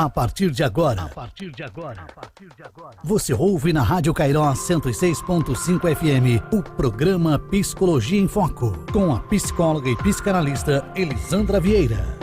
A partir de agora, você ouve na Rádio Cairó 106.5 FM o programa Psicologia em Foco, com a psicóloga e psicanalista Elisandra Vieira.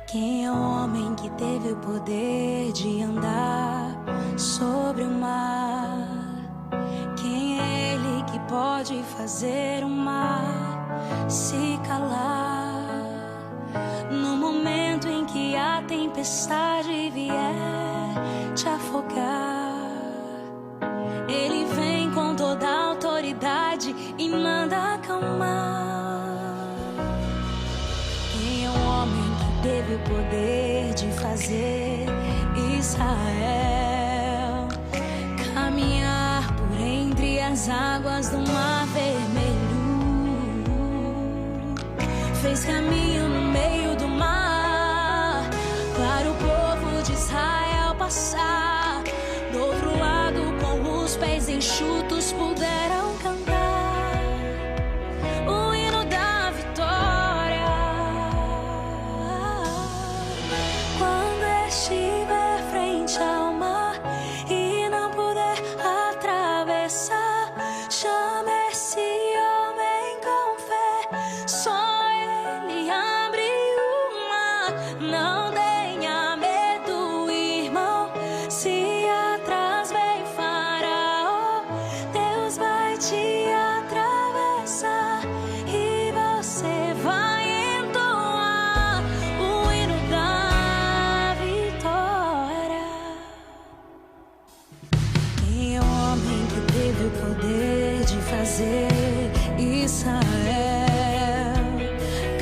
Quem é o homem que teve o poder de andar sobre o mar? Quem é ele que pode fazer o mar se calar? No momento em que a tempestade vier te afogar, ele vem com toda a autoridade e manda acalmar. Quem é o homem que teve o poder de fazer Israel caminhar por entre as águas do Mar Vermelho? Fez caminho no meio do mar para o povo de Israel passar. Do outro lado, com os pés enxutos, puderam cantar o hino da vitória. Quando estiver frente ao mar e não puder atravessar, chame esse homem com fé, só ele abre o mar. Não tenha medo, irmão, se atrás vem Faraó, Deus vai te atravessar e você vai entoar o hino da vitória. Quem é o homem que teve o poder de fazer Israel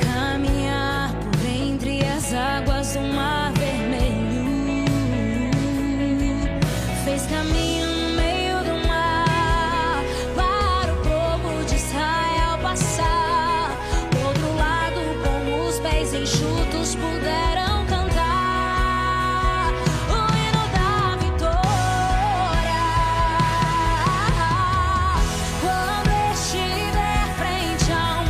caminhar por entre as águas do Mar Vermelho? Fez caminho no meio do mar para o povo de Israel passar. Do outro lado, com os pés enxutos, puderam cantar o hino da vitória. Quando estiver frente ao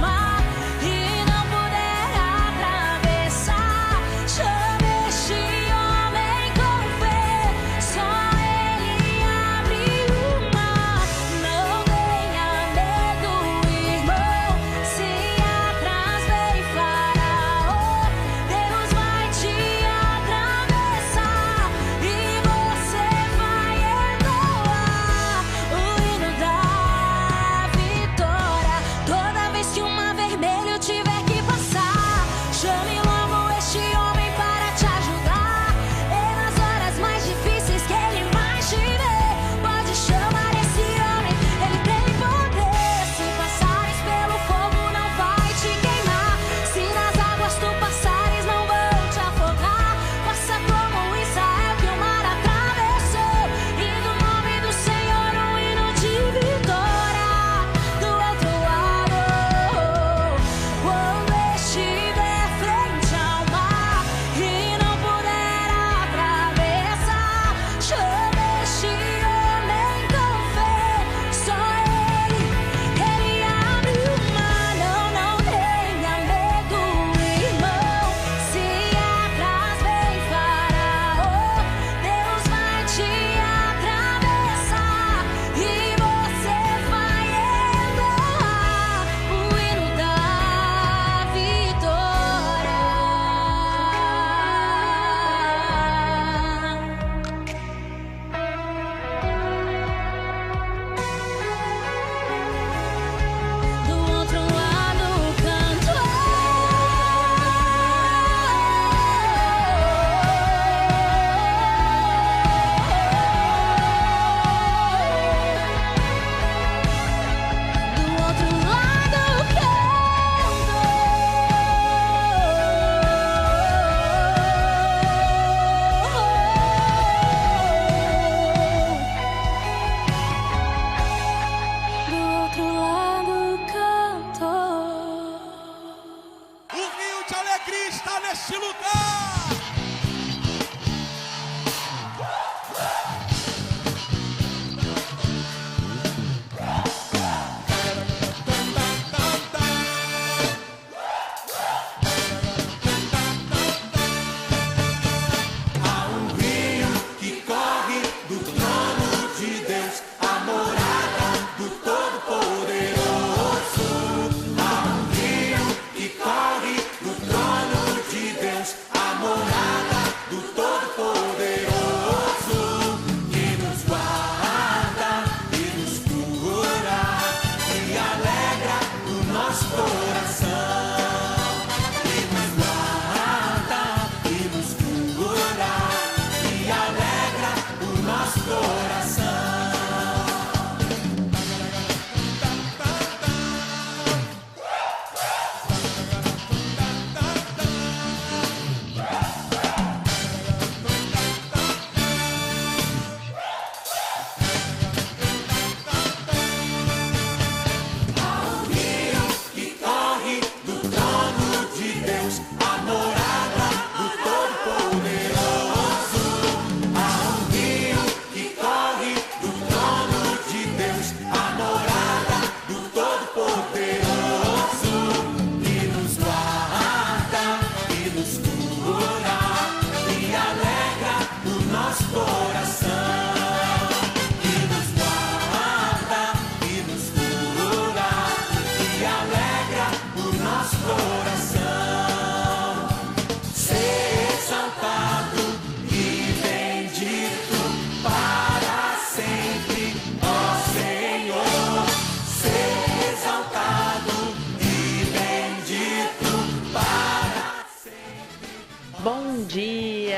neste lugar.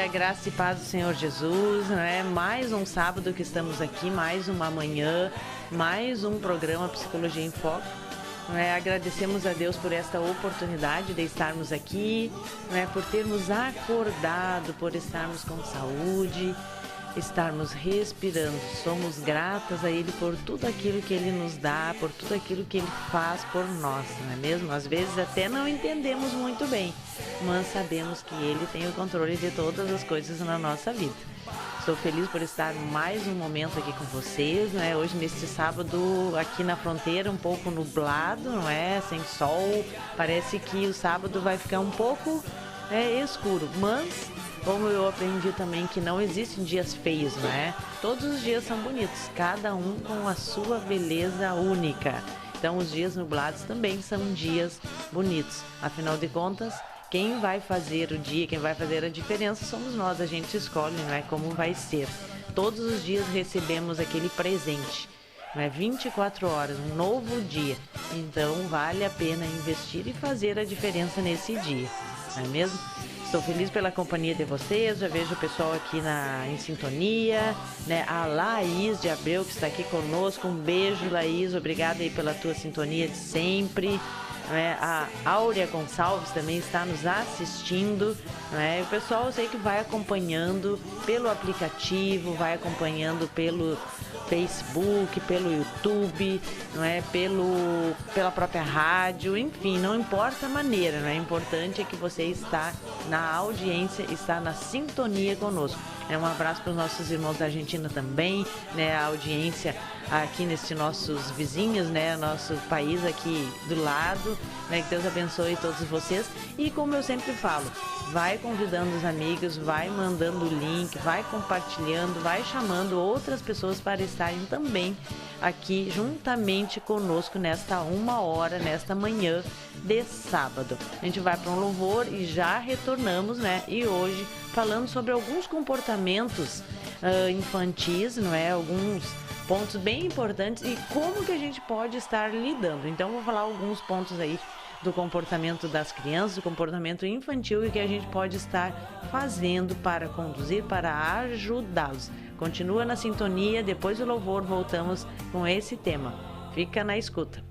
Graça e paz do Senhor Jesus, né? Mais um sábado que estamos aqui, mais uma manhã, mais um programa Psicologia em Foco. Né? Agradecemos a Deus por esta oportunidade de estarmos aqui, né? Por termos acordado, por estarmos com saúde, estarmos respirando. Somos gratas a Ele por tudo aquilo que Ele nos dá, por tudo aquilo que Ele faz por nós, não é mesmo? Às vezes até não entendemos muito bem, mas sabemos que Ele tem o controle de todas as coisas na nossa vida. Estou feliz por estar mais um momento aqui com vocês, né? Hoje, neste sábado, aqui na fronteira, um pouco nublado, não é? Sem sol, parece que o sábado vai ficar um pouco escuro, mas como eu aprendi também que não existem dias feios, não é? Todos os dias são bonitos, cada um com a sua beleza única. Então, os dias nublados também são dias bonitos. Afinal de contas, quem vai fazer o dia, quem vai fazer a diferença somos nós. A gente escolhe, não é, como vai ser. Todos os dias recebemos aquele presente, não é? 24 horas, um novo dia. Então, vale a pena investir e fazer a diferença nesse dia, não é mesmo? Estou feliz pela companhia de vocês, já vejo o pessoal aqui em sintonia, né? A Laís de Abreu que está aqui conosco, um beijo, Laís, obrigada aí pela tua sintonia de sempre. A Áurea Gonçalves também está nos assistindo, né? O pessoal eu sei que vai acompanhando pelo aplicativo, vai acompanhando pelo Facebook, pelo YouTube, não é? Pela própria rádio, enfim, não importa a maneira, não é? Importante é que você está na audiência, está na sintonia conosco. Um abraço para os nossos irmãos da Argentina também, né? A audiência aqui nesses nossos vizinhos, né? Nosso país aqui do lado, né? Que Deus abençoe todos vocês. E como eu sempre falo, vai convidando os amigos, vai mandando o link, vai compartilhando, vai chamando outras pessoas para estarem também aqui juntamente conosco nesta 1h, nesta manhã de sábado. A gente vai para um louvor e já retornamos, né? E hoje falando sobre alguns comportamentos infantis, não é? Alguns pontos bem importantes e como que a gente pode estar lidando. Então, vou falar alguns pontos aí do comportamento das crianças, do comportamento infantil e que a gente pode estar fazendo para conduzir, para ajudá-los. Continua na sintonia, depois do louvor voltamos com esse tema. Fica na escuta.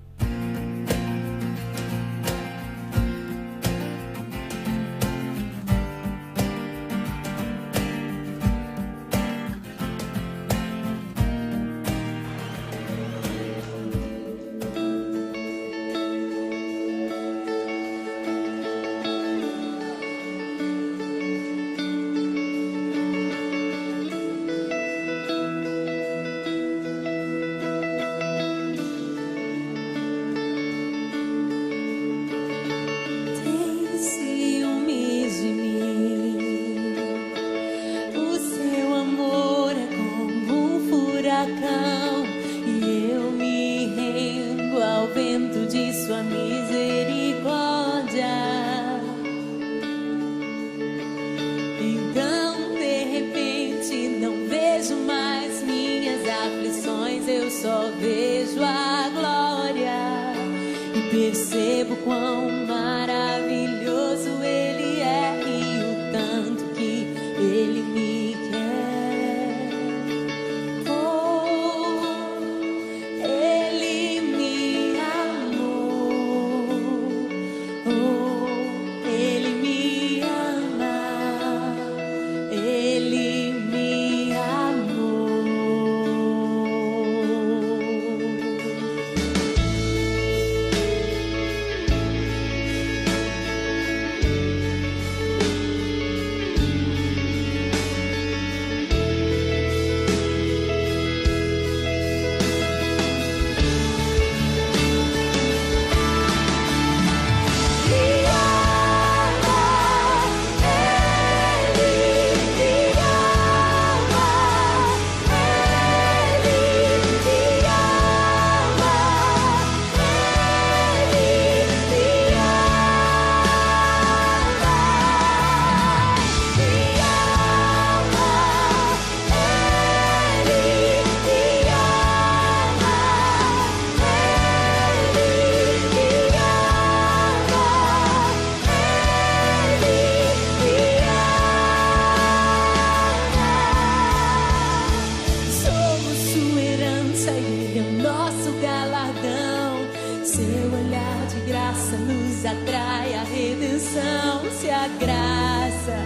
nos atrai a redenção. Se a graça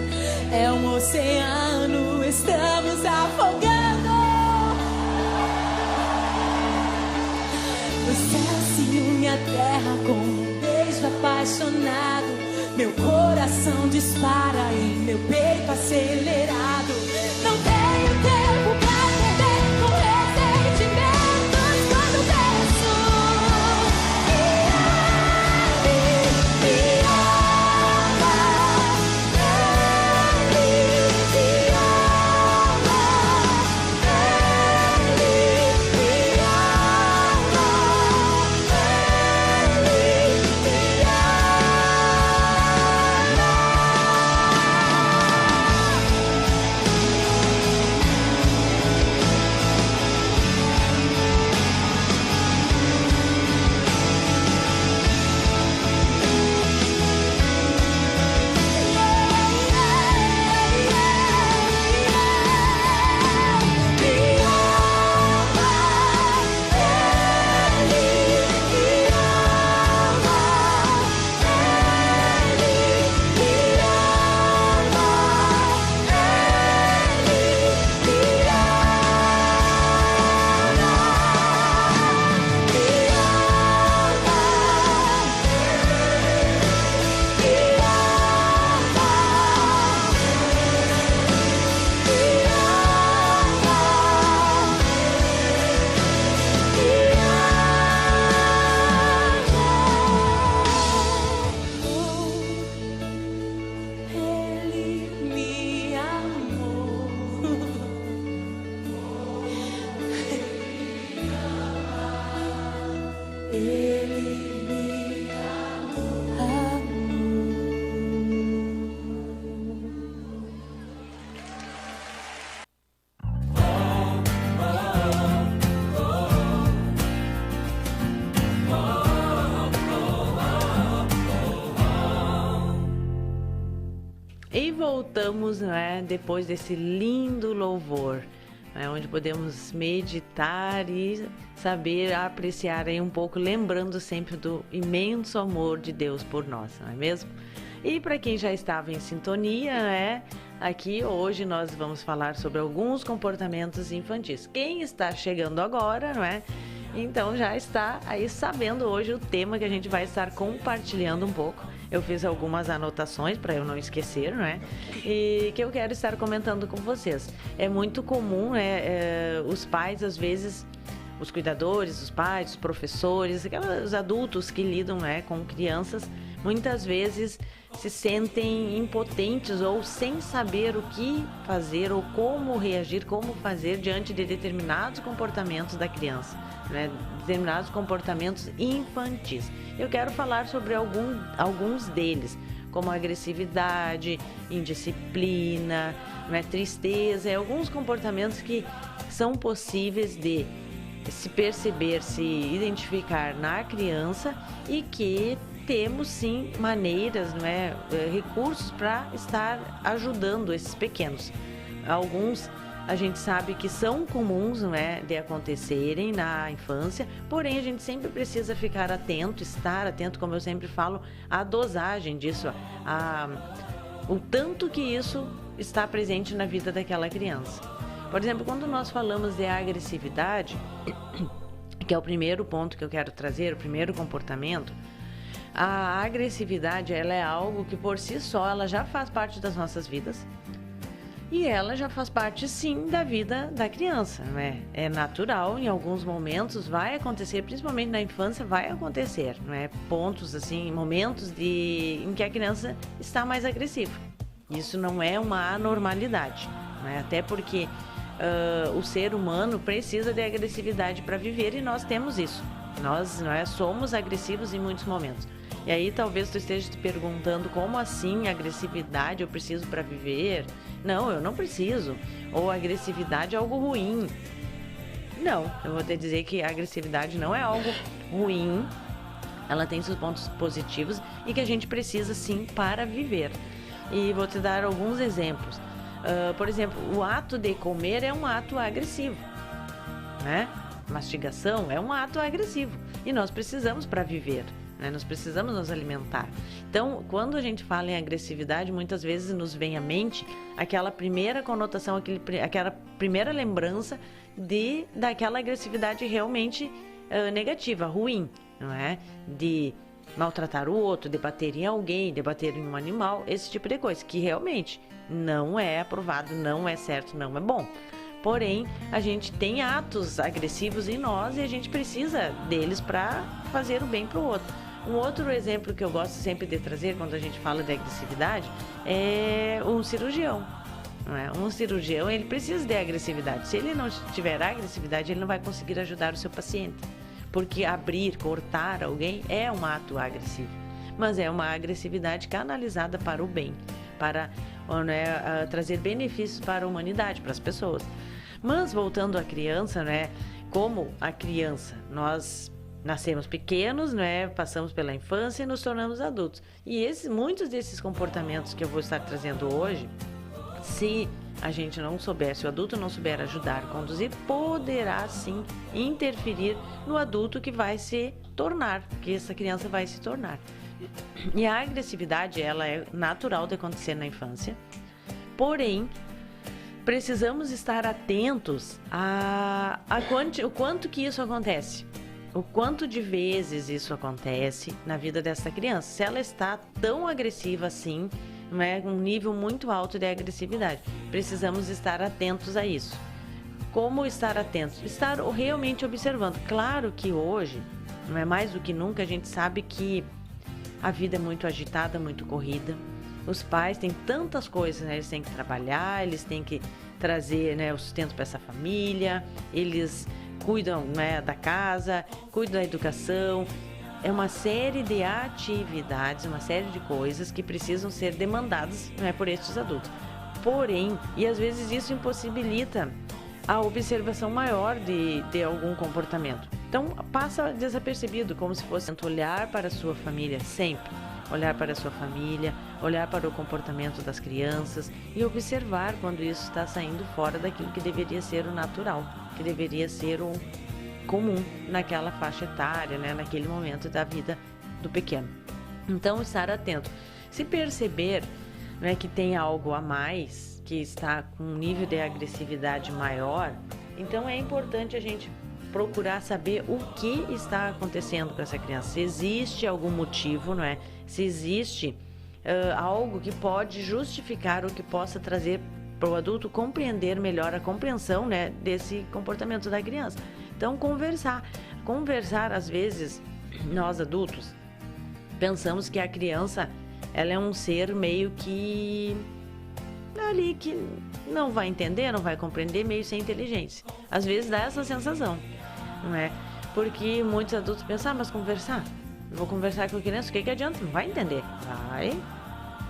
é um oceano, estamos afogando. O céu se une à terra com um beijo apaixonado. Meu coração dispara em meu peito acelerado. Não tenho tempo pra perder com ressentimentos quando penso. E voltamos, né, depois desse lindo louvor, né, onde podemos meditar e saber apreciar aí um pouco, lembrando sempre do imenso amor de Deus por nós, não é mesmo? E para quem já estava em sintonia, né, aqui hoje nós vamos falar sobre alguns comportamentos infantis. Quem está chegando agora, não é? Então já está aí sabendo hoje o tema que a gente vai estar compartilhando um pouco. Eu fiz algumas anotações para eu não esquecer, não é? E que eu quero estar comentando com vocês. É muito comum, né, os pais, às vezes, os cuidadores, os pais, os professores, os adultos que lidam, né, com crianças, muitas vezes se sentem impotentes ou sem saber o que fazer ou como reagir, como fazer diante de determinados comportamentos da criança, né? Determinados comportamentos infantis. Eu quero falar sobre alguns deles, como agressividade, indisciplina, né, tristeza, alguns comportamentos que são possíveis de se perceber, se identificar na criança e que temos sim maneiras, não é, recursos para estar ajudando esses pequenos. Alguns a gente sabe que são comuns, não é, de acontecerem na infância, porém a gente sempre precisa ficar atento, estar atento, como eu sempre falo, à dosagem disso, o tanto que isso está presente na vida daquela criança. Por exemplo, quando nós falamos de agressividade, que é o primeiro ponto que eu quero trazer, o primeiro comportamento, a agressividade, ela é algo que por si só ela já faz parte das nossas vidas e ela já faz parte sim da vida da criança, né? É natural, em alguns momentos vai acontecer, principalmente na infância vai acontecer, não é? Pontos assim, momentos em que a criança está mais agressiva. Isso não é uma anormalidade, né? Até porque o ser humano precisa de agressividade para viver e nós temos isso. Nós, não é, somos agressivos em muitos momentos. E aí talvez tu esteja te perguntando como assim agressividade eu preciso para viver? Não, eu não preciso. Ou agressividade é algo ruim. Não, eu vou te dizer que a agressividade não é algo ruim. Ela tem seus pontos positivos e que a gente precisa sim para viver. E vou te dar alguns exemplos. Por exemplo, o ato de comer é um ato agressivo, né? Mastigação é um ato agressivo e nós precisamos para viver. né? Nós precisamos nos alimentar. Então, quando a gente fala em agressividade, muitas vezes nos vem à mente aquela primeira conotação, aquela primeira lembrança daquela agressividade realmente negativa, ruim, não é? De maltratar o outro, de bater em alguém, de bater em um animal, esse tipo de coisa, que realmente não é aprovado, não é certo, não é bom. Porém, a gente tem atos agressivos em nós e a gente precisa deles para fazer o bem para o outro. Um outro exemplo que eu gosto sempre de trazer quando a gente fala de agressividade é um cirurgião. Não é? Um cirurgião, ele precisa de agressividade. Se ele não tiver agressividade, ele não vai conseguir ajudar o seu paciente. Porque abrir, cortar alguém é um ato agressivo. Mas é uma agressividade canalizada para o bem, para trazer benefícios para a humanidade, para as pessoas. Mas voltando à criança, né? Como a criança, nós nascemos pequenos, né? Passamos pela infância e nos tornamos adultos. E muitos desses comportamentos que eu vou estar trazendo hoje, se a gente não souber, se o adulto não souber ajudar, conduzir, poderá sim interferir no adulto que vai se tornar, que essa criança vai se tornar. E a agressividade, ela é natural de acontecer na infância, porém, precisamos estar atentos o quanto que isso acontece, o quanto de vezes isso acontece na vida dessa criança. Se ela está tão agressiva assim, não é, um nível muito alto de agressividade, precisamos estar atentos a isso. Como estar atentos? Estar realmente observando. Claro que hoje, não é mais do que nunca, a gente sabe que a vida é muito agitada, muito corrida. Os pais têm tantas coisas, né? Eles têm que trabalhar, eles têm que trazer, né, o sustento para essa família, eles cuidam, né, da casa, cuidam da educação. É uma série de atividades, uma série de coisas que precisam ser demandadas, né, por estes adultos. Porém, e às vezes isso impossibilita a observação maior de algum comportamento. Então, passa desapercebido, como se fosse olhar para a sua família sempre. Olhar para a sua família, olhar para o comportamento das crianças e observar quando isso está saindo fora daquilo que deveria ser o natural, que deveria ser o comum naquela faixa etária, né, naquele momento da vida do pequeno. Então, estar atento. Se perceber, né, que tem algo a mais, que está com um nível de agressividade maior, então é importante a gente procurar saber o que está acontecendo com essa criança. Se existe algum motivo, não é? Se existe algo que pode justificar ou que possa trazer para o adulto compreender melhor a compreensão, né, desse comportamento da criança. Então, conversar, às vezes, nós adultos pensamos que a criança, ela é um ser meio que ali que não vai entender, não vai compreender, meio sem inteligência. Às vezes dá essa sensação, não é? Porque muitos adultos pensam, mas conversar? Vou conversar com a criança, o que adianta? Não vai entender.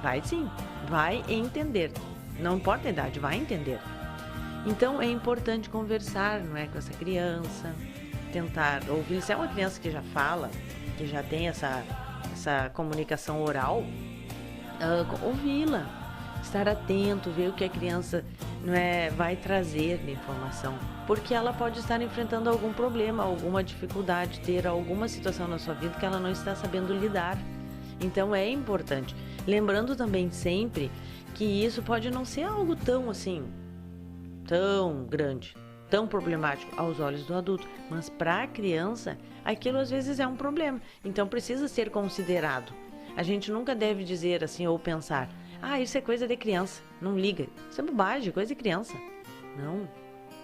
Vai sim, vai entender. Não importa a idade, vai entender. Então é importante conversar, não é, com essa criança, tentar ouvir. Se é uma criança que já fala, que já tem essa comunicação oral, ouvi-la, estar atento, ver o que a criança, não é, vai trazer de informação, porque ela pode estar enfrentando algum problema, alguma dificuldade, ter alguma situação na sua vida que ela não está sabendo lidar. Então é importante, lembrando também sempre que isso pode não ser algo tão assim, tão grande, tão problemático aos olhos do adulto, mas para a criança aquilo às vezes é um problema, então precisa ser considerado. A gente nunca deve dizer assim ou pensar, isso é coisa de criança, não liga, isso é bobagem, coisa de criança.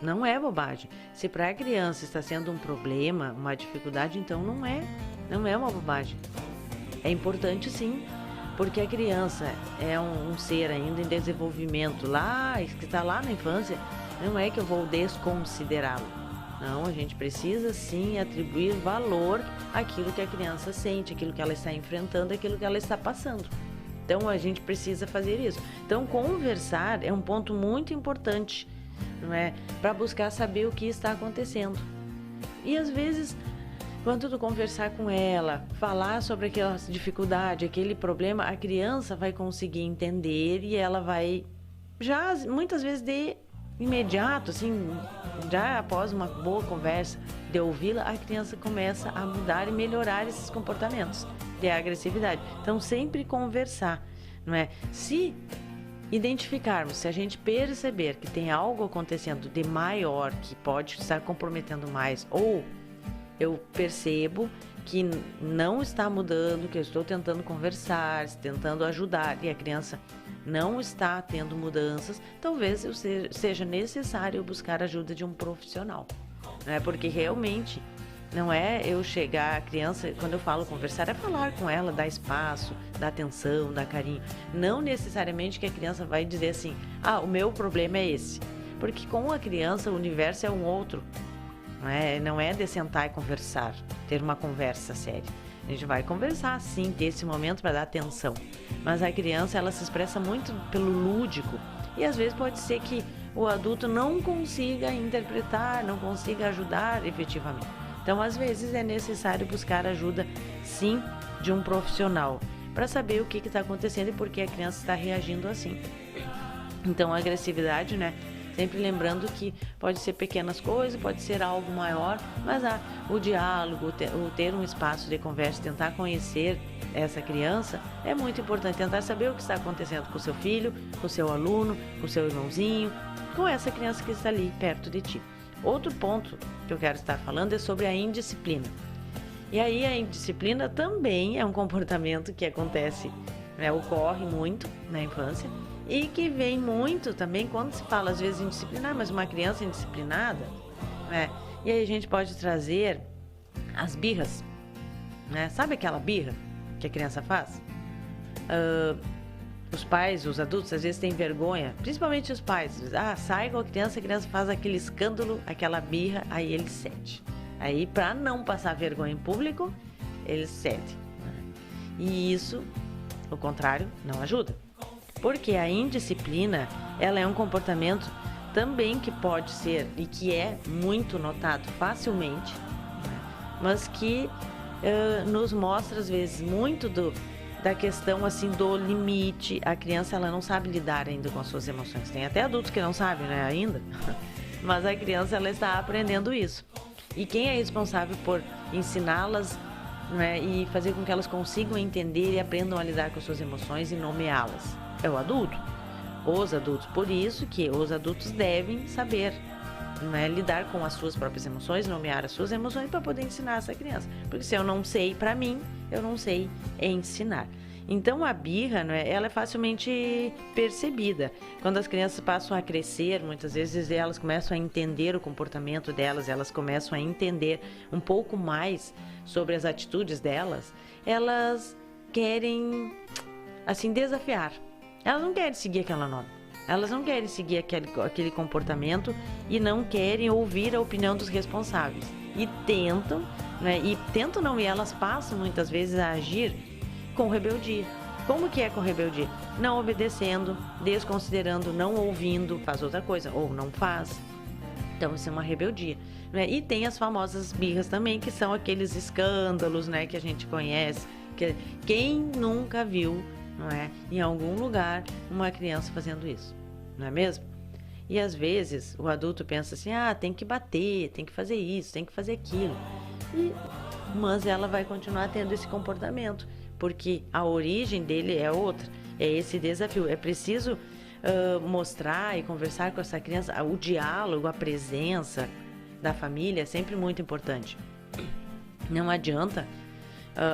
Não é bobagem. Se para a criança está sendo um problema, uma dificuldade, então não é uma bobagem. É importante sim, porque a criança é um ser ainda em desenvolvimento lá, que está lá na infância, não é que eu vou desconsiderá-lo. Não, a gente precisa sim atribuir valor àquilo que a criança sente, àquilo que ela está enfrentando, àquilo que ela está passando. Então a gente precisa fazer isso. Então conversar é um ponto muito importante, não é? Para buscar saber o que está acontecendo. E às vezes, quando tu conversar com ela, falar sobre aquela dificuldade, aquele problema, a criança vai conseguir entender e ela vai, já muitas vezes de imediato, assim, já após uma boa conversa, de ouvi-la, a criança começa a mudar e melhorar esses comportamentos. ter agressividade. Então, sempre conversar, não é? Se identificarmos, se a gente perceber que tem algo acontecendo de maior, que pode estar comprometendo mais, ou eu percebo que não está mudando, que eu estou tentando conversar, tentando ajudar, e a criança não está tendo mudanças, talvez seja necessário buscar a ajuda de um profissional, né? Porque realmente não é eu chegar à criança, quando eu falo conversar, é falar com ela, dar espaço, dar atenção, dar carinho. Não necessariamente que a criança vai dizer assim, o meu problema é esse. Porque com a criança o universo é um outro. Não é de sentar e conversar, ter uma conversa séria. A gente vai conversar sim, ter esse momento para dar atenção. Mas a criança, ela se expressa muito pelo lúdico. E às vezes pode ser que o adulto não consiga interpretar, não consiga ajudar efetivamente. Então, às vezes, é necessário buscar ajuda, sim, de um profissional, para saber o que está acontecendo e por que a criança está reagindo assim. Então, a agressividade, né? Sempre lembrando que pode ser pequenas coisas, pode ser algo maior, mas o diálogo, o ter um espaço de conversa, tentar conhecer essa criança é muito importante. Tentar saber o que está acontecendo com o seu filho, com o seu aluno, com o seu irmãozinho, com essa criança que está ali perto de ti. Outro ponto que eu quero estar falando é sobre a indisciplina. E aí a indisciplina também é um comportamento que acontece, né, ocorre muito na infância e que vem muito também quando se fala às vezes indisciplinar, mas uma criança indisciplinada, né? E aí a gente pode trazer as birras, né? Sabe aquela birra que a criança faz? Os pais, os adultos, às vezes têm vergonha, principalmente os pais. Sai com a criança faz aquele escândalo, aquela birra, aí ele cede. Aí, para não passar vergonha em público, ele cede. E isso, o contrário, não ajuda. Porque a indisciplina, ela é um comportamento também que pode ser, e que é muito notado facilmente, né? Mas que nos mostra, às vezes, muito da questão assim do limite. A criança, ela não sabe lidar ainda com as suas emoções. Tem até adultos que não sabem, né, ainda. Mas a criança, ela está aprendendo isso. E quem é responsável por ensiná-las, né, e fazer com que elas consigam entender e aprendam a lidar com as suas emoções e nomeá-las? É o adulto. Os adultos. Por isso que os adultos devem saber, né, lidar com as suas próprias emoções, nomear as suas emoções para poder ensinar essa criança. Porque se eu não sei para mim, eu não sei ensinar. Então a birra, né, ela é facilmente percebida. Quando as crianças passam a crescer, muitas vezes elas começam a entender o comportamento delas, elas começam a entender um pouco mais sobre as atitudes delas, elas querem, assim, desafiar. Elas não querem seguir aquela norma. Elas não querem seguir aquele comportamento e não querem ouvir a opinião dos responsáveis. E tentam, né? E elas passam muitas vezes a agir com rebeldia. Como que é com rebeldia? Não obedecendo, desconsiderando, não ouvindo, faz outra coisa, ou não faz. Então isso é uma rebeldia, né? E tem as famosas birras também, que são aqueles escândalos, né, que a gente conhece. Que quem nunca viu, não é, em algum lugar, uma criança fazendo isso, não é mesmo? E às vezes o adulto pensa assim, tem que bater, tem que fazer isso, tem que fazer aquilo. Mas ela vai continuar tendo esse comportamento, porque a origem dele é outra, é esse desafio. É preciso mostrar e conversar com essa criança. O diálogo, a presença da família é sempre muito importante. Não adianta,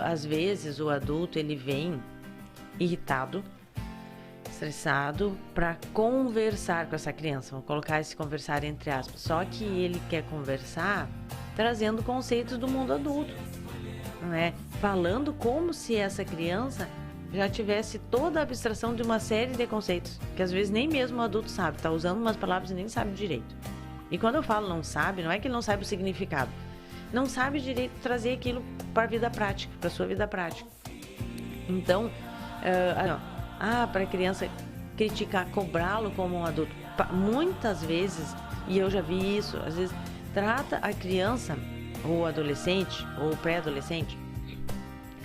às vezes o adulto ele vem irritado, estressado, para conversar com essa criança. Vou colocar esse conversar entre aspas. Só que ele quer conversar trazendo conceitos do mundo adulto, não é? Falando como se essa criança já tivesse toda a abstração de uma série de conceitos, que às vezes nem mesmo o adulto sabe, tá usando umas palavras e nem sabe direito. E quando eu falo não sabe, não é que ele não sabe o significado, não sabe direito trazer aquilo para a vida prática, para a sua vida prática. Então, para a criança criticar, cobrá-lo como um adulto, muitas vezes, e eu já vi isso, às vezes trata a criança, ou adolescente, ou pré-adolescente,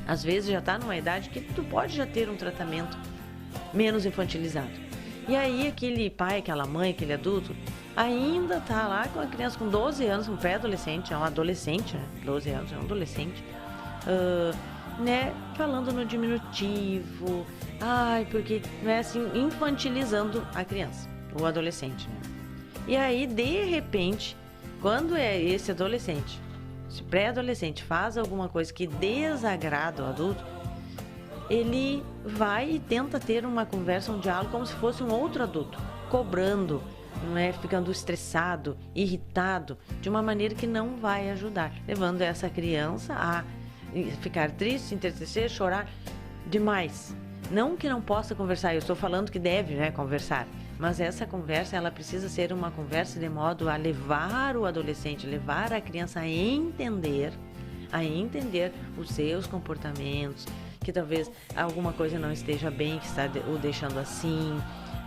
às vezes já está numa idade que tu pode já ter um tratamento menos infantilizado. E aí aquele pai, aquela mãe, aquele adulto, ainda está lá com a criança com 12 anos, um pré-adolescente, é um adolescente, né? 12 anos, é um adolescente, né, falando no diminutivo, porque, não é assim, infantilizando a criança, o adolescente, né? E aí, de repente, quando é esse adolescente, esse pré-adolescente faz alguma coisa que desagrada o adulto, ele vai e tenta ter uma conversa, um diálogo como se fosse um outro adulto, cobrando, não é, ficando estressado, irritado, de uma maneira que não vai ajudar, levando essa criança a ficar triste, entristecer, chorar demais. Não que não possa conversar, eu estou falando que deve, né, conversar, mas essa conversa, ela precisa ser uma conversa de modo a levar o adolescente, levar a criança a entender os seus comportamentos, que talvez alguma coisa não esteja bem, que está o deixando assim,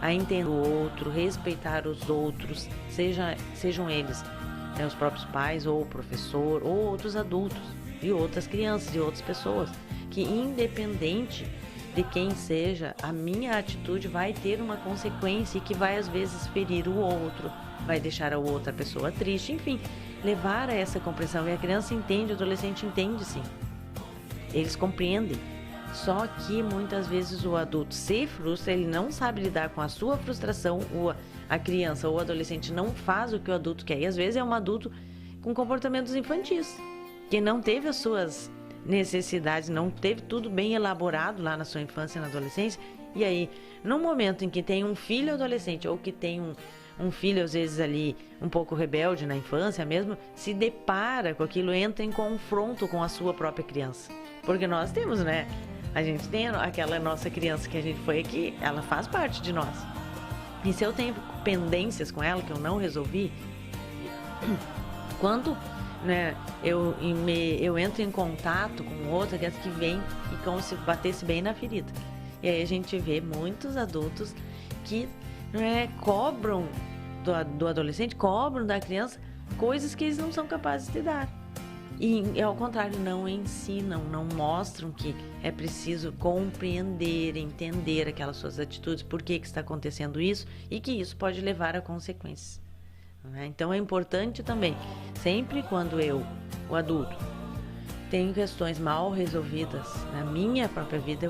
a entender o outro, respeitar os outros, sejam eles, né, os próprios pais, ou o professor, ou outros adultos, e outras crianças, e outras pessoas, que independente de quem seja, a minha atitude vai ter uma consequência e que vai às vezes ferir o outro, vai deixar a outra pessoa triste, enfim, levar a essa compreensão. E a criança entende, o adolescente entende sim, eles compreendem. Só que muitas vezes o adulto se frustra, ele não sabe lidar com a sua frustração, ou a criança ou o adolescente não faz o que o adulto quer. E às vezes é um adulto com comportamentos infantis, que não teve as suas necessidades, não teve tudo bem elaborado lá na sua infância e na adolescência. E aí, no momento em que tem um filho adolescente, ou que tem um filho às vezes ali um pouco rebelde na infância mesmo, se depara com aquilo, entra em confronto com a sua própria criança. Porque nós temos, né? A gente tem aquela nossa criança que a gente foi aqui, ela faz parte de nós. E se eu tenho pendências com ela que eu não resolvi, quando, né, eu entro em contato com outra criança que vem e como se batesse bem na ferida. E aí a gente vê muitos adultos que, né, cobram do adolescente, cobram da criança coisas que eles não são capazes de dar. E ao contrário, não ensinam, não mostram que é preciso compreender, entender aquelas suas atitudes, por que está acontecendo isso e que isso pode levar a consequências. Então é importante também, sempre quando o adulto, tenho questões mal resolvidas na minha própria vida,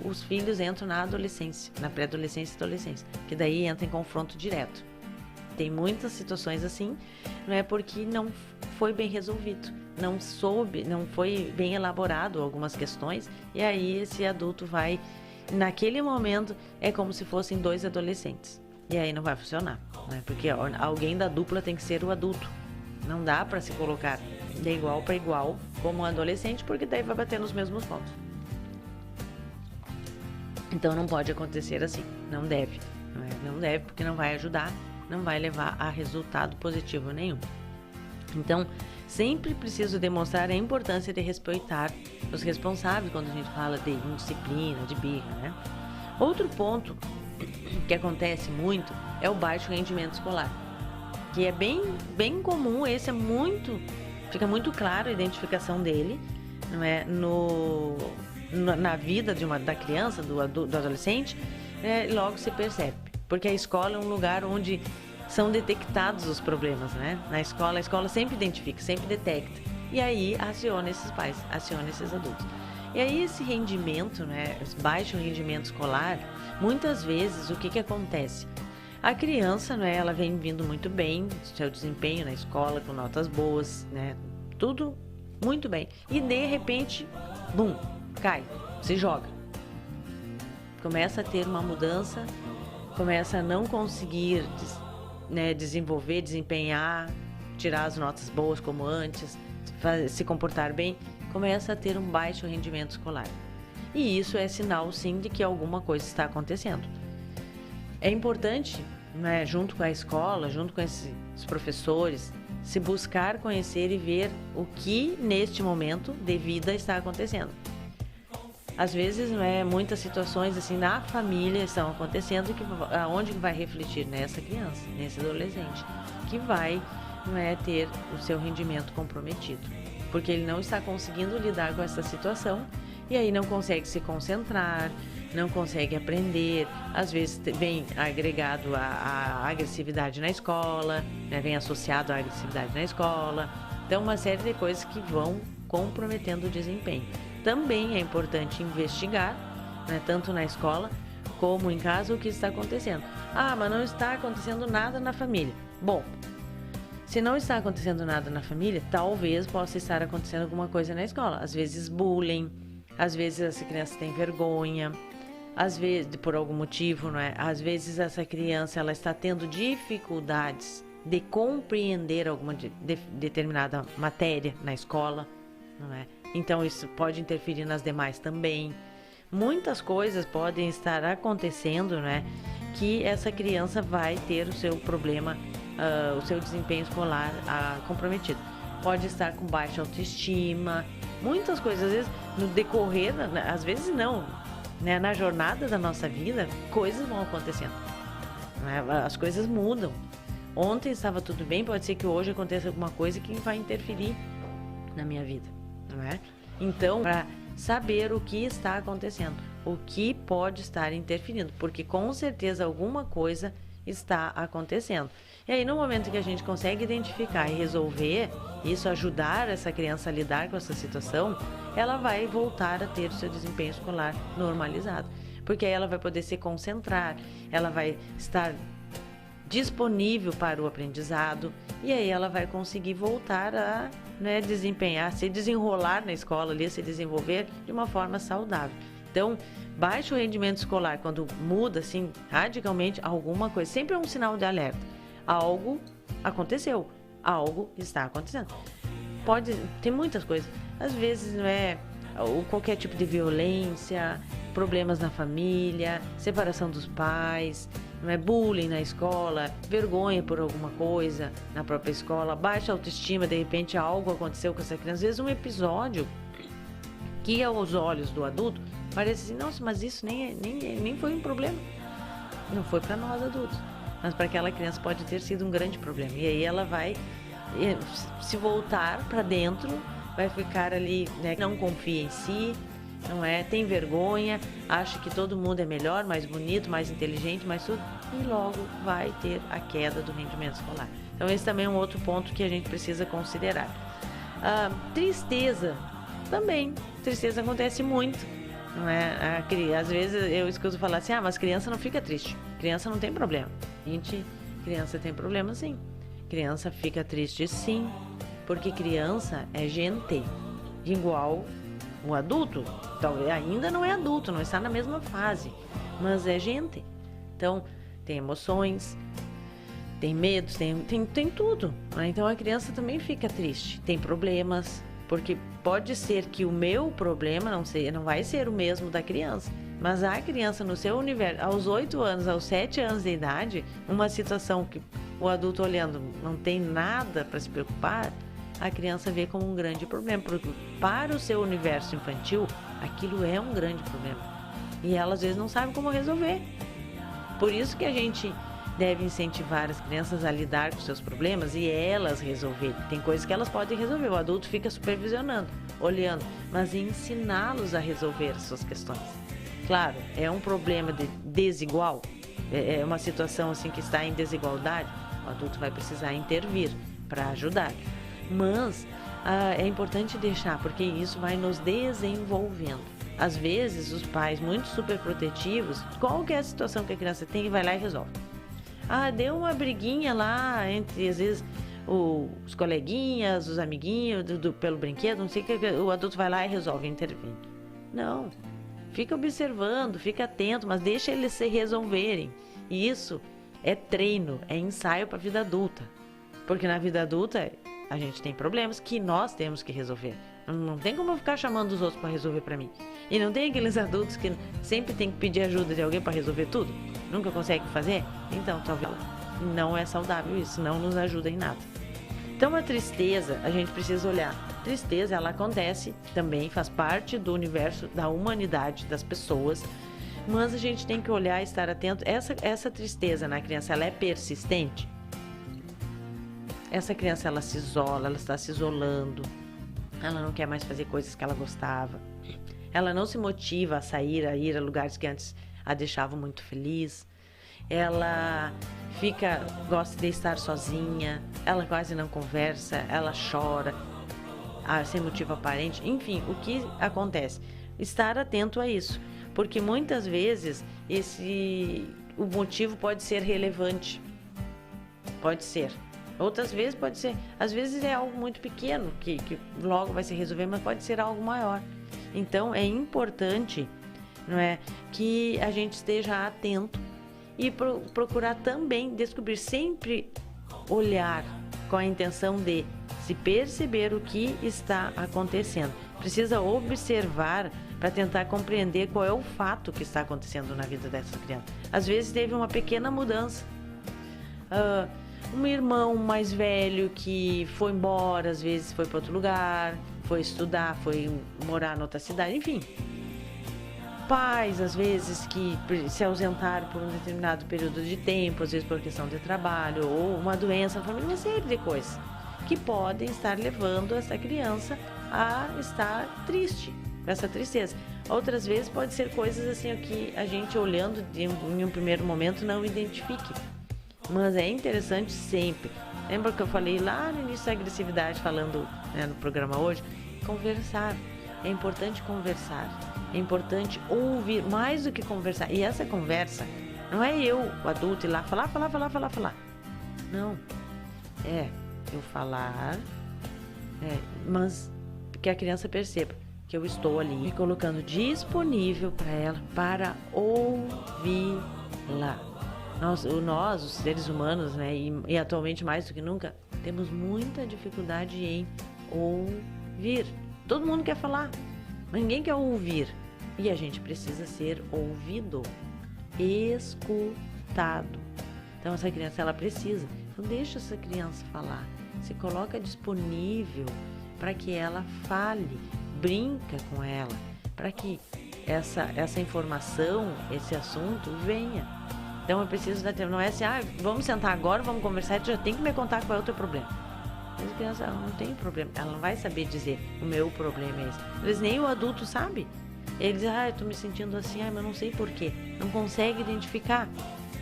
os filhos entram na adolescência, na pré-adolescência e adolescência, que daí entra em confronto direto. Tem muitas situações assim, não é porque não foi bem resolvido, não foi bem elaborado algumas questões, e aí esse adulto vai, naquele momento, é como se fossem dois adolescentes, e aí não vai funcionar, né? Porque alguém da dupla tem que ser o adulto, não dá para se colocar de igual para igual como um adolescente, porque daí vai bater nos mesmos pontos. Então não pode acontecer assim, não deve, não deve, porque não vai ajudar, não vai levar a resultado positivo nenhum. Então, sempre preciso demonstrar a importância de respeitar os responsáveis quando a gente fala de indisciplina, de birra, né? Outro ponto que acontece muito é o baixo rendimento escolar, que é bem comum, esse fica muito claro a identificação dele, não é? Na vida da criança, do adolescente, logo se percebe. Porque a escola é um lugar onde são detectados os problemas, né? Na escola, a escola sempre identifica, sempre detecta. E aí aciona esses pais, aciona esses adultos. E aí esse rendimento, né? Esse baixo rendimento escolar, muitas vezes o que acontece? A criança, né? Ela vem vindo muito bem, seu desempenho na escola, com notas boas, né? Tudo muito bem. E de repente, bum, cai, se joga. Começa a ter uma mudança, começa a não conseguir, né, desenvolver, desempenhar, tirar as notas boas como antes, se comportar bem, começa a ter um baixo rendimento escolar. E isso é sinal, sim, de que alguma coisa está acontecendo. É importante, né, junto com a escola, junto com esses professores, se buscar conhecer e ver o que neste momento de vida está acontecendo. Às vezes, muitas situações assim na família estão acontecendo, aonde vai refletir nessa criança, nesse adolescente, que vai ter o seu rendimento comprometido, porque ele não está conseguindo lidar com essa situação e aí não consegue se concentrar, não consegue aprender, às vezes vem agregado a agressividade na escola, vem associado à agressividade na escola, então uma série de coisas que vão comprometendo o desempenho. também é importante investigar, né, tanto na escola como em casa, o que está acontecendo. Ah, mas não está acontecendo nada na família. Bom, se não está acontecendo nada na família, talvez possa estar acontecendo alguma coisa na escola. Às vezes bullying, às vezes essa criança tem vergonha, às vezes por algum motivo, não é? Às vezes essa criança ela está tendo dificuldades de compreender alguma determinada matéria na escola, não é? Então isso pode interferir nas demais também. Muitas coisas podem estar acontecendo, né, que essa criança vai ter o seu problema, o seu desempenho escolar comprometido. Pode estar com baixa autoestima, muitas coisas, às vezes no decorrer, às vezes não, né, na jornada da nossa vida, coisas vão acontecendo, né, as coisas mudam. Ontem estava tudo bem, pode ser que hoje aconteça alguma coisa que vai interferir na minha vida, não é? Então, para saber o que está acontecendo, o que pode estar interferindo, porque com certeza alguma coisa está acontecendo. E aí, no momento que a gente consegue identificar e resolver isso, ajudar essa criança a lidar com essa situação, ela vai voltar a ter o seu desempenho escolar normalizado, porque aí ela vai poder se concentrar, ela vai estar disponível para o aprendizado e aí ela vai conseguir voltar a, né, desempenhar, se desenrolar na escola ali, se desenvolver de uma forma saudável. Então, baixo rendimento escolar, quando muda assim radicalmente alguma coisa, sempre é um sinal de alerta. Algo aconteceu, algo está acontecendo. Tem muitas coisas, às vezes não é qualquer tipo de violência, problemas na família, separação dos pais, não é, bullying na escola, vergonha por alguma coisa na própria escola, baixa autoestima, de repente algo aconteceu com essa criança, às vezes um episódio que aos olhos do adulto parece assim, nossa, mas isso nem foi um problema. Não foi para nós adultos, mas para aquela criança pode ter sido um grande problema. E aí ela vai se voltar para dentro, vai ficar ali, né, não confia em si, não é? Tem vergonha, acha que todo mundo é melhor, mais bonito, mais inteligente, mais tudo, e logo vai ter a queda do rendimento escolar. Então esse também é um outro ponto que a gente precisa considerar. Tristeza também, tristeza acontece muito, não é? Às vezes eu escuto falar assim, mas criança não fica triste, criança não tem problema. Gente, criança tem problema sim, criança fica triste sim, porque criança é gente, igual o adulto, talvez ainda não é adulto, não está na mesma fase, mas é gente. Então, tem emoções, tem medos, tem tudo, né? Então a criança também fica triste, tem problemas, porque pode ser que o meu problema não vai ser o mesmo da criança, mas a criança no seu universo, aos 8 anos, aos 7 anos de idade, uma situação que o adulto olhando não tem nada para se preocupar, a criança vê como um grande problema, porque para o seu universo infantil, aquilo é um grande problema. E ela às vezes não sabe como resolver. Por isso que a gente deve incentivar as crianças a lidar com seus problemas e elas resolverem. Tem coisas que elas podem resolver, o adulto fica supervisionando, olhando, mas ensiná-los a resolver as suas questões. Claro, é um problema desigual, é uma situação assim que está em desigualdade, o adulto vai precisar intervir para ajudar. Mas é importante deixar, porque isso vai nos desenvolvendo. Às vezes, os pais muito superprotetivos, qualquer situação que a criança tem, vai lá e resolve. Deu uma briguinha lá entre, às vezes, os coleguinhas, os amiguinhos, pelo brinquedo, não sei o que, o adulto vai lá e resolve, intervir. Não, fica observando, fica atento, mas deixa eles se resolverem. E isso é treino, é ensaio para a vida adulta. Porque na vida adulta a gente tem problemas que nós temos que resolver. Não tem como eu ficar chamando os outros para resolver para mim. E não tem aqueles adultos que sempre tem que pedir ajuda de alguém para resolver tudo. Nunca consegue fazer? Então, talvez não é saudável isso, não nos ajuda em nada. Então, a tristeza, a gente precisa olhar. Tristeza, ela acontece também, faz parte do universo da humanidade, das pessoas. Mas a gente tem que olhar e estar atento. Essa tristeza na criança, ela é persistente? Essa criança, ela se isola, ela está se isolando, ela não quer mais fazer coisas que ela gostava, ela não se motiva a sair, a ir a lugares que antes a deixavam muito feliz, ela gosta de estar sozinha, ela quase não conversa, ela chora. sem motivo aparente, enfim, o que acontece? Estar atento a isso, porque muitas vezes o motivo pode ser relevante, pode ser. Outras vezes pode ser, às vezes é algo muito pequeno, que logo vai se resolver, mas pode ser algo maior. Então é importante, não é, que a gente esteja atento e procurar também descobrir, sempre olhar com a intenção de se perceber o que está acontecendo. Precisa observar para tentar compreender qual é o fato que está acontecendo na vida dessa criança. Às vezes teve uma pequena mudança. Um irmão mais velho que foi embora, às vezes foi para outro lugar, foi estudar, foi morar em outra cidade, enfim. Pais, às vezes, que se ausentaram por um determinado período de tempo, às vezes por questão de trabalho ou uma doença na família, uma série de coisas que podem estar levando essa criança a estar triste, essa tristeza. Outras vezes pode ser coisas assim que a gente olhando em um primeiro momento não identifique. Mas é interessante sempre. Lembra que eu falei lá no início da agressividade, falando, né, no programa hoje? Conversar. É importante conversar. É importante ouvir, mais do que conversar. E essa conversa não é eu, o adulto, ir lá falar. Não. É eu falar, mas que a criança perceba que eu estou ali me colocando disponível para ela, para ouvi-la. Nós, os seres humanos, né, e atualmente mais do que nunca, temos muita dificuldade em ouvir. Todo mundo quer falar, mas ninguém quer ouvir. E a gente precisa ser ouvido, escutado. Então essa criança, ela precisa. Então deixa essa criança falar. Se coloca disponível para que ela fale, brinca com ela, para que essa informação, esse assunto venha. Então eu preciso dar tempo. Não é assim, vamos sentar agora, vamos conversar, tu já tem que me contar qual é o teu problema. Mas a criança, ela não tem problema, ela não vai saber dizer, o meu problema é esse. Às vezes nem o adulto sabe. Ele diz, eu tô me sentindo assim, mas não sei porquê. Não consegue identificar.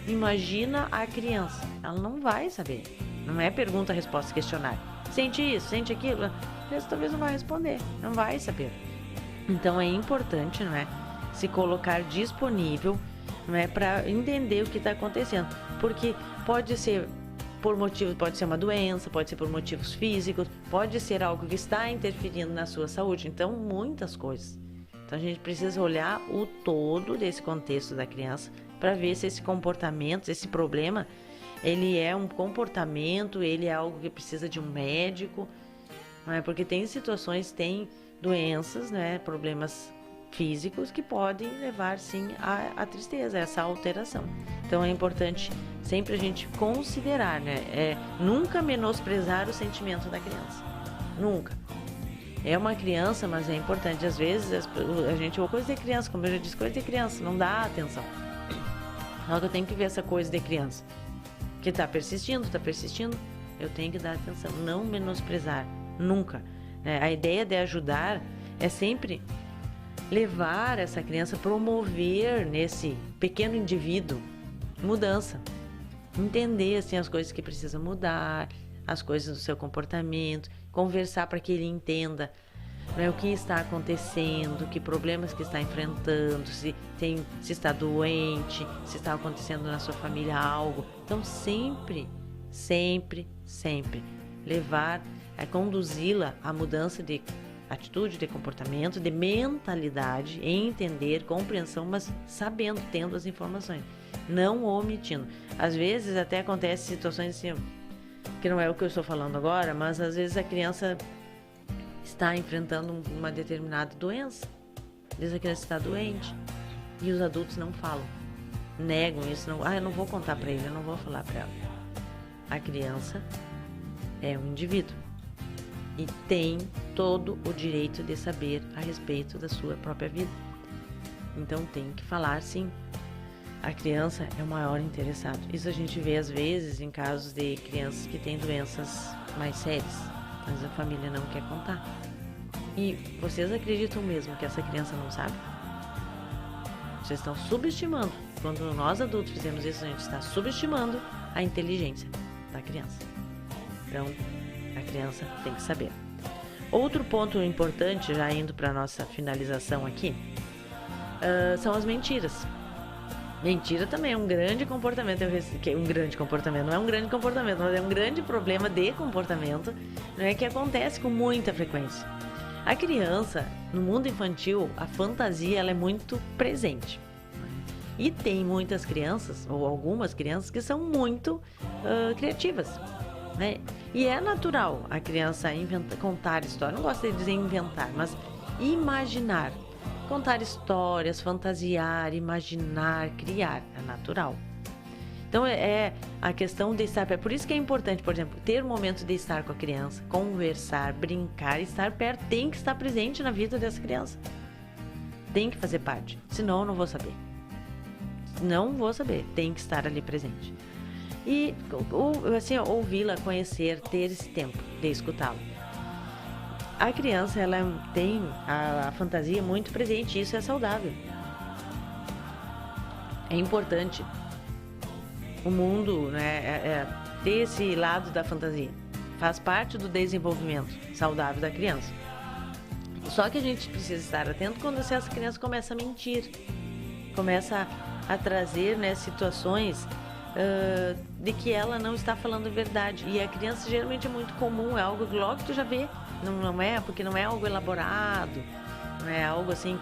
Imagina a criança, ela não vai saber. Não é pergunta, resposta, questionário. Sente isso, sente aquilo. A criança talvez não vai responder, não vai saber. Então é importante, não é, se colocar disponível, não é, para entender o que está acontecendo, porque pode ser por motivo, pode ser uma doença, pode ser por motivos físicos, pode ser algo que está interferindo na sua saúde, então muitas coisas. Então a gente precisa olhar o todo desse contexto da criança para ver se esse comportamento, esse problema, ele é um comportamento, ele é algo que precisa de um médico, não é? Porque tem situações, tem doenças, né, problemas físicos que podem levar sim à tristeza, a essa alteração. Então é importante sempre a gente considerar, né? Nunca menosprezar o sentimento da criança. Nunca. É uma criança, mas é importante. Às vezes a gente ouve coisa de criança, como eu já disse, coisa de criança, não dá atenção. Só que eu tenho que ver essa coisa de criança que está persistindo, eu tenho que dar atenção, não menosprezar, nunca. A ideia de ajudar é sempre levar essa criança, promover nesse pequeno indivíduo mudança, entender assim as coisas que precisam mudar, as coisas do seu comportamento, conversar para que ele entenda, né, o que está acontecendo, que problemas que está enfrentando, se está doente, se está acontecendo na sua família algo. Então sempre levar, conduzi-la à mudança de atitude, de comportamento, de mentalidade, entender, compreensão, mas sabendo, tendo as informações, não omitindo. Às vezes até acontece situações assim, que não é o que eu estou falando agora, mas às vezes a criança está enfrentando uma determinada doença, às vezes a criança está doente e os adultos não falam, negam isso, eu não vou contar para ele, eu não vou falar para ela. A criança é um indivíduo e tem todo o direito de saber a respeito da sua própria vida. Então tem que falar sim. A criança é o maior interessado. Isso a gente vê às vezes em casos de crianças que têm doenças mais sérias, mas a família não quer contar. E vocês acreditam mesmo que essa criança não sabe? Vocês estão subestimando. Quando nós adultos fizemos isso, a gente está subestimando a inteligência da criança. Então, a criança tem que saber. Outro ponto importante, já indo para a nossa finalização aqui, são as mentiras. Mentira também é um grande comportamento, não é um grande comportamento, mas é um grande problema de comportamento, né, que acontece com muita frequência. A criança, no mundo infantil, a fantasia ela é muito presente. E tem muitas crianças, ou algumas crianças, que são muito criativas, né? E é natural a criança contar história, não gosto de dizer inventar, mas imaginar. Contar histórias, fantasiar, imaginar, criar, é natural. Então é a questão de estar perto. Por isso que é importante, por exemplo, ter momento de estar com a criança, conversar, brincar, estar perto, tem que estar presente na vida dessa criança. Tem que fazer parte, senão eu não vou saber. Não vou saber, tem que estar ali presente. E assim, ouvi-la, conhecer, ter esse tempo de escutá-la. A criança, ela tem a fantasia muito presente, e isso é saudável. É importante o mundo, né, ter esse lado da fantasia. Faz parte do desenvolvimento saudável da criança. Só que a gente precisa estar atento quando essa criança começa a mentir. Começa a trazer, né, situações de que ela não está falando a verdade. E a criança geralmente é muito comum, é algo que logo tu já vê. Não é, porque não é algo elaborado, não é algo assim.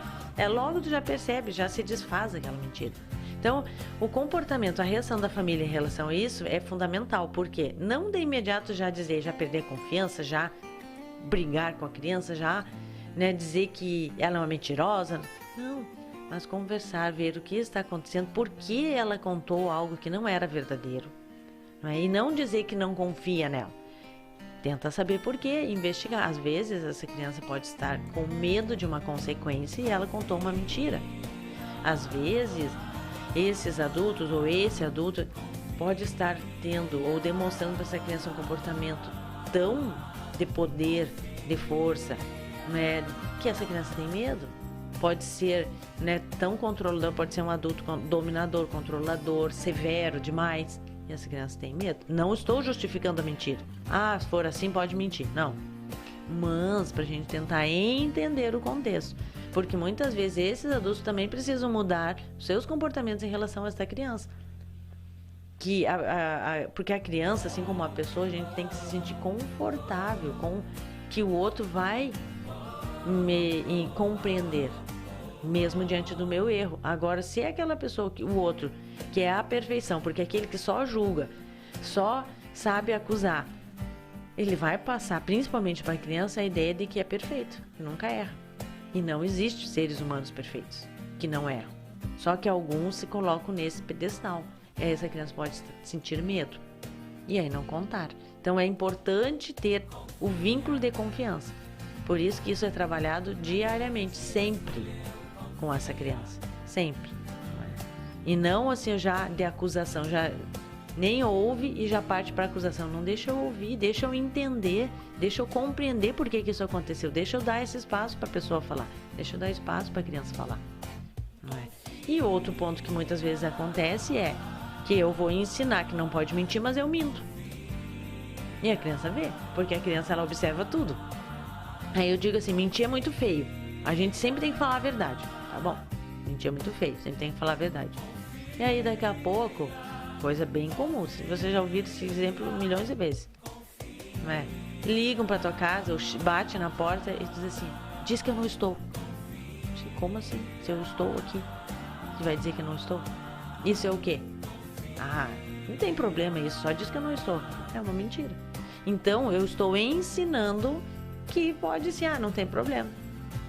Logo tu já percebe, já se desfaz aquela mentira. Então, o comportamento, a reação da família em relação a isso é fundamental, porque não de imediato já dizer, já perder a confiança, já brigar com a criança, já, né, dizer que ela é uma mentirosa. Não, mas conversar, ver o que está acontecendo, por que ela contou algo que não era verdadeiro, não é? E não dizer que não confia nela. Tenta saber por quê, investigar. Às vezes essa criança pode estar com medo de uma consequência e ela contou uma mentira. Às vezes esses adultos ou esse adulto pode estar tendo ou demonstrando para essa criança um comportamento tão de poder, de força, né, que essa criança tem medo. Pode ser, né, tão controlador, pode ser um adulto dominador, controlador, severo demais. E essa criança tem medo. Não estou justificando a mentira. Se for assim, pode mentir. Não. Mas para a gente tentar entender o contexto. Porque muitas vezes esses adultos também precisam mudar seus comportamentos em relação a essa criança. Porque a criança, assim como a pessoa, a gente tem que se sentir confortável com que o outro vai me compreender, mesmo diante do meu erro. Agora, se é aquela pessoa, o outro, que é a perfeição, porque aquele que só julga, só sabe acusar, ele vai passar, principalmente para a criança, a ideia de que é perfeito, que nunca erra. E não existe seres humanos perfeitos, que não erram. Só que alguns se colocam nesse pedestal. E aí essa criança pode sentir medo. E aí não contar. Então é importante ter o vínculo de confiança. Por isso que isso é trabalhado diariamente, sempre, com essa criança. Sempre. E não assim já de acusação, já nem ouve e já parte para acusação. Não, deixa eu ouvir, deixa eu entender, deixa eu compreender por que isso aconteceu. Deixa eu dar esse espaço para a pessoa falar. Deixa eu dar espaço para a criança falar. Não é? E outro ponto que muitas vezes acontece é que eu vou ensinar que não pode mentir, mas eu minto. E a criança vê, porque a criança ela observa tudo. Aí eu digo assim, mentir é muito feio. A gente sempre tem que falar a verdade, tá bom? Mentir é muito feio, sempre tem que falar a verdade. E aí daqui a pouco, coisa bem comum, você já ouviu esse exemplo milhões de vezes, não é? Ligam pra tua casa, ou bate na porta e diz assim, diz que eu não estou. Como assim? Se eu estou aqui, você vai dizer que eu não estou? Isso é o quê? Não tem problema isso, só diz que eu não estou. É uma mentira. Então eu estou ensinando que pode ser, não tem problema.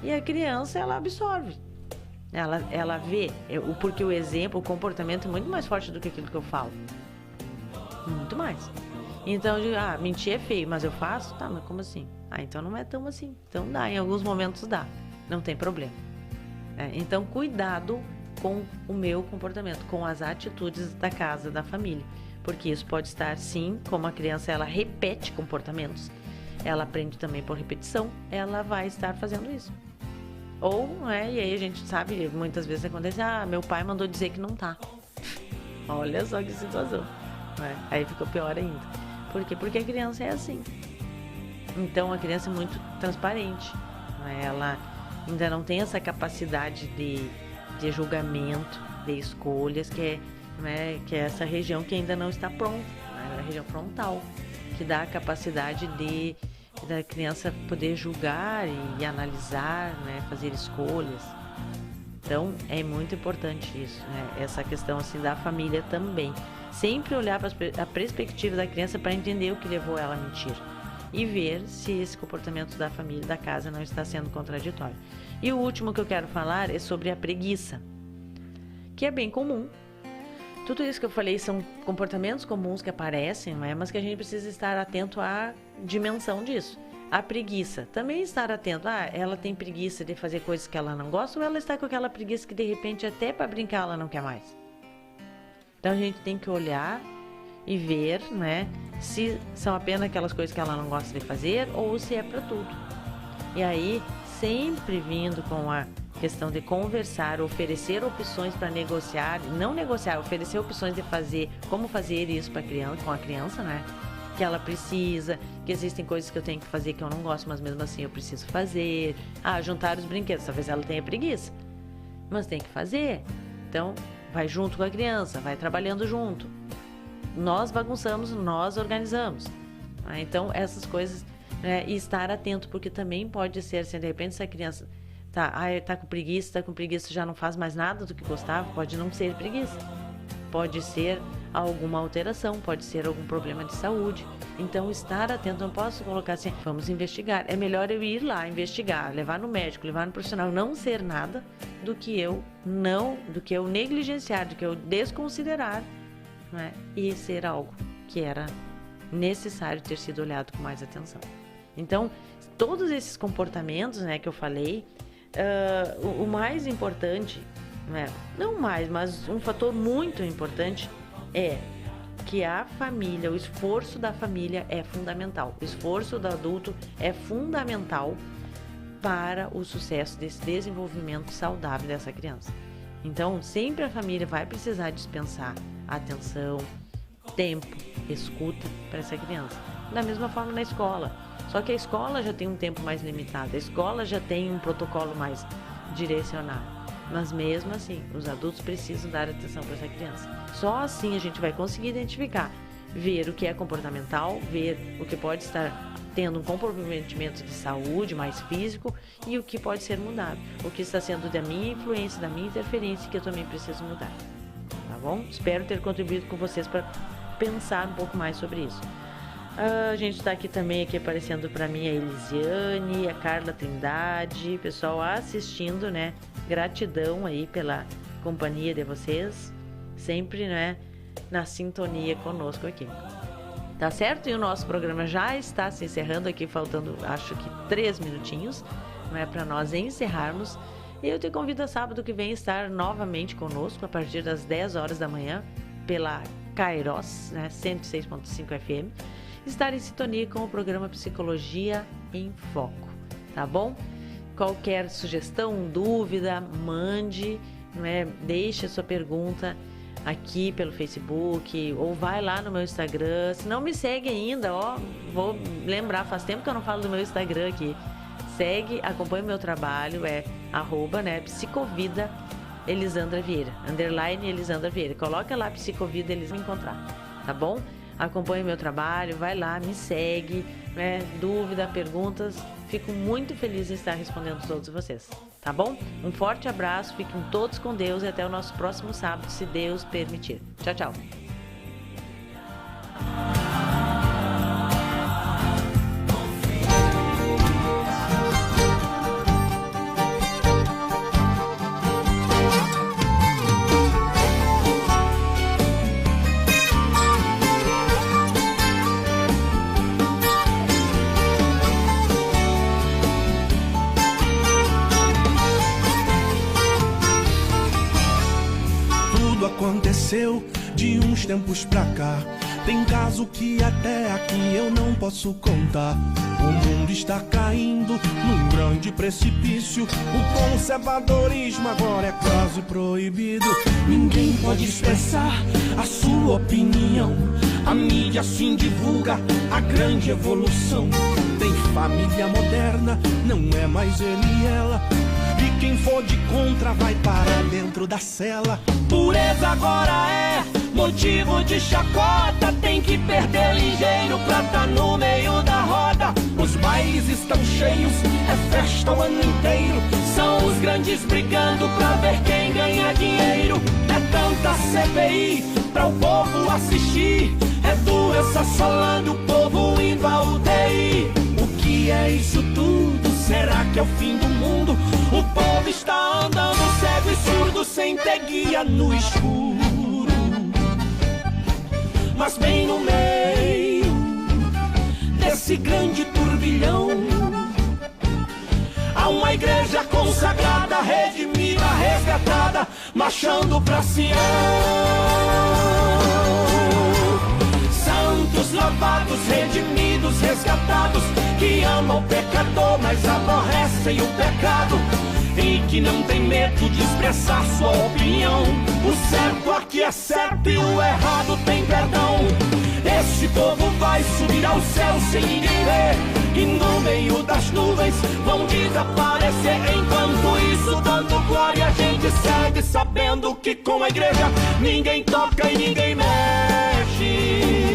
E a criança, ela absorve. Ela vê, porque o exemplo, o comportamento é muito mais forte do que aquilo que eu falo. Muito mais. Então eu digo, mentir é feio, mas eu faço? Tá, mas como assim? Então não é tão assim. Então dá, em alguns momentos dá. Não tem problema. Então cuidado com o meu comportamento, com as atitudes da casa, da família. Porque isso pode estar, sim, como a criança, ela repete comportamentos. Ela aprende também por repetição, ela vai estar fazendo isso. Ou, e aí a gente sabe, muitas vezes acontece, meu pai mandou dizer que não tá. Olha só que situação. Aí fica pior ainda. Por quê? Porque a criança é assim. Então a criança é muito transparente, né? Ela ainda não tem essa capacidade de julgamento, de escolhas, que é essa região que ainda não está pronta, né? A região frontal, que dá a capacidade da criança poder julgar e analisar, né? Fazer escolhas. Então é muito importante isso, né? Essa questão assim da família também. Sempre olhar para a perspectiva da criança para entender o que levou ela a mentir e ver se esse comportamento da família, da casa, não está sendo contraditório. E o último que eu quero falar é sobre a preguiça, que é bem comum. Tudo isso que eu falei são comportamentos comuns que aparecem, não é? Mas que a gente precisa estar atento à dimensão disso. A preguiça, também estar atento. Ela tem preguiça de fazer coisas que ela não gosta, ou ela está com aquela preguiça que de repente até para brincar ela não quer mais. Então a gente tem que olhar e ver, né, se são apenas aquelas coisas que ela não gosta de fazer ou se é para tudo. E aí, sempre vindo com a questão de conversar, oferecer opções para negociar, não negociar, oferecer opções de fazer, como fazer isso para criança, com a criança, né? Que ela precisa, que existem coisas que eu tenho que fazer que eu não gosto, mas mesmo assim eu preciso fazer. Juntar os brinquedos, talvez ela tenha preguiça, mas tem que fazer. Então, vai junto com a criança, vai trabalhando junto. Nós bagunçamos, nós organizamos. Então, essas coisas, né, e estar atento, porque também pode ser assim, de repente, se a criança tá com preguiça, já não faz mais nada do que gostava, pode não ser preguiça. Pode ser alguma alteração, pode ser algum problema de saúde. Então, estar atento, não posso colocar assim, vamos investigar. É melhor eu ir lá investigar, levar no médico, levar no profissional, não ser nada do que eu negligenciar, do que eu desconsiderar, né? E ser algo que era necessário ter sido olhado com mais atenção. Então, todos esses comportamentos, né, que eu falei, o mais importante, né, não mais, mas um fator muito importante é que a família, o esforço da família é fundamental. O esforço do adulto é fundamental para o sucesso desse desenvolvimento saudável dessa criança. Então, sempre a família vai precisar dispensar atenção, tempo, escuta para essa criança. Da mesma forma na escola. Só que a escola já tem um tempo mais limitado, a escola já tem um protocolo mais direcionado. Mas mesmo assim, os adultos precisam dar atenção para essa criança. Só assim a gente vai conseguir identificar, ver o que é comportamental, ver o que pode estar tendo um comprometimento de saúde mais físico e o que pode ser mudado. O que está sendo da minha influência, da minha interferência, que eu também preciso mudar. Tá bom? Espero ter contribuído com vocês para pensar um pouco mais sobre isso. A gente está aqui também aparecendo para mim a Elisiane, a Carla Trindade, pessoal assistindo, né? Gratidão aí pela companhia de vocês, sempre, né, na sintonia conosco aqui. Tá certo? E o nosso programa já está se encerrando aqui, faltando, acho que 3 minutinhos, né, para nós encerrarmos. E eu te convido a sábado que vem estar novamente conosco, a partir das 10 horas da manhã, pela Kairos, né, 106.5 FM, estar em sintonia com o programa Psicologia em Foco, tá bom? Qualquer sugestão, dúvida, mande, né? Deixe a sua pergunta aqui pelo Facebook ou vai lá no meu Instagram. Se não me segue ainda, vou lembrar, faz tempo que eu não falo do meu Instagram aqui. Segue, acompanha o meu trabalho, Psicovida Elisandra Vieira, _ Elisandra Vieira. Coloca lá Psicovida, eles vão encontrar, tá bom? Acompanhe meu trabalho, vai lá, me segue, né? Dúvida, perguntas, fico muito feliz em estar respondendo todos vocês, tá bom? Um forte abraço, fiquem todos com Deus e até o nosso próximo sábado, se Deus permitir. Tchau, tchau. Aconteceu de uns tempos pra cá. Tem caso que até aqui eu não posso contar. O mundo está caindo num grande precipício. O conservadorismo agora é quase proibido. Ninguém pode expressar a sua opinião. A mídia assim divulga a grande evolução. Tem família moderna não é mais ele e ela. E quem for de contra vai parar dentro da cela. Pureza agora é motivo de chacota. Tem que perder ligeiro pra tá no meio da roda. Os bailes estão cheios, é festa o ano inteiro. São os grandes brigando pra ver quem ganha dinheiro. É tanta CPI pra o povo assistir. É doença assolando o povo indo à UTI. O que é isso tudo? Será que é o fim do mundo? O povo está andando cego e surdo, sem ter guia no escuro. Mas bem no meio desse grande turbilhão há uma igreja consagrada, redimida, resgatada, marchando pra Sião. Santos lavados, redimidos, resgatados, que amam o pecador, mas aborrecem o pecado, e que não tem medo de expressar sua opinião. O certo aqui é certo e o errado tem perdão. Este povo vai subir ao céu sem ninguém ver, e no meio das nuvens vão desaparecer. Enquanto isso, dando glória, a gente segue sabendo que com a igreja ninguém toca e ninguém mexe.